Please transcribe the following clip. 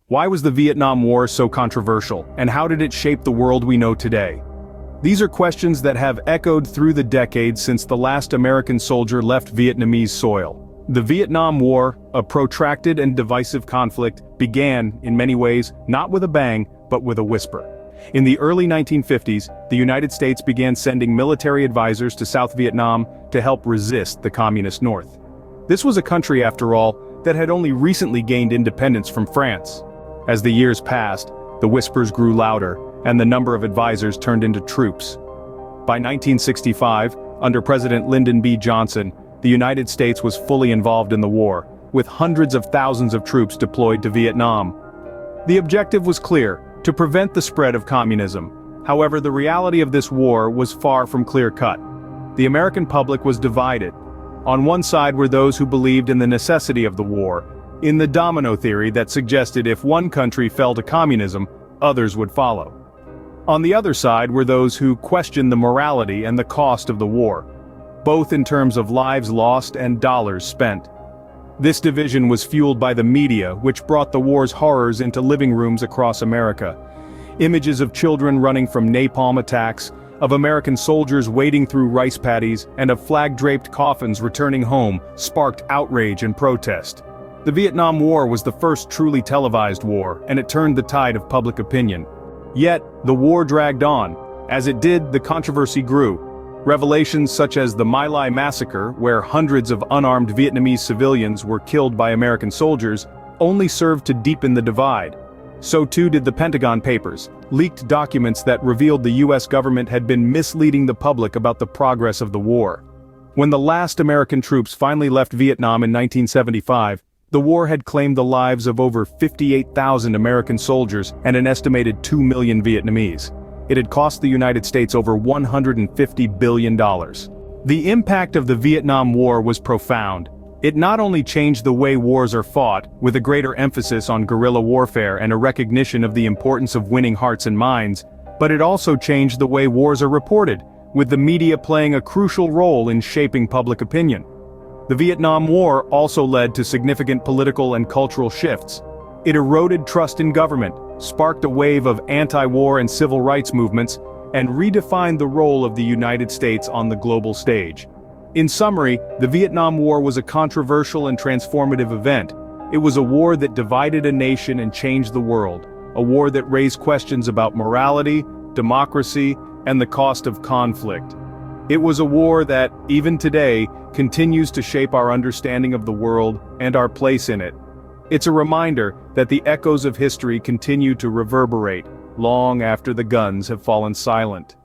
Why was the Vietnam War so controversial, and how did it shape the world we know today? These are questions that have echoed through the decades since the last American soldier left Vietnamese soil. The Vietnam War, a protracted and divisive conflict, began, in many ways, not with a bang, but with a whisper. In the early 1950s, the United States began sending military advisors to South Vietnam to help resist the Communist North. This was a country, after all, that had only recently gained independence from France. As the years passed, the whispers grew louder, and the number of advisors turned into troops. By 1965, under President Lyndon B. Johnson, the United States was fully involved in the war, with hundreds of thousands of troops deployed to Vietnam. The objective was clear: to prevent the spread of communism. However, the reality of this war was far from clear-cut. The American public was divided. On one side were those who believed in the necessity of the war, in the domino theory that suggested if one country fell to communism, others would follow. On the other side were those who questioned the morality and the cost of the war, both in terms of lives lost and dollars spent. This division was fueled by the media, which brought the war's horrors into living rooms across America. Images of children running from napalm attacks, of American soldiers wading through rice paddies, and of flag-draped coffins returning home sparked outrage and protest. The Vietnam War was the first truly televised war, and it turned the tide of public opinion. Yet, the war dragged on. As it did, the controversy grew. Revelations such as the My Lai massacre, where hundreds of unarmed Vietnamese civilians were killed by American soldiers, only served to deepen the divide. So too did the Pentagon Papers, leaked documents that revealed the US government had been misleading the public about the progress of the war. When the last American troops finally left Vietnam in 1975, the war had claimed the lives of over 58,000 American soldiers and an estimated 2 million Vietnamese. It had cost the United States over $150 billion. The impact of the Vietnam War was profound. It not only changed the way wars are fought, with a greater emphasis on guerrilla warfare and a recognition of the importance of winning hearts and minds, but it also changed the way wars are reported, with the media playing a crucial role in shaping public opinion. The Vietnam War also led to significant political and cultural shifts. It eroded trust in government, sparked a wave of anti-war and civil rights movements, and redefined the role of the United States on the global stage. In summary, the Vietnam War was a controversial and transformative event. It was a war that divided a nation and changed the world, a war that raised questions about morality, democracy, and the cost of conflict. It was a war that, even today, continues to shape our understanding of the world and our place in it. It's a reminder that the echoes of history continue to reverberate long after the guns have fallen silent.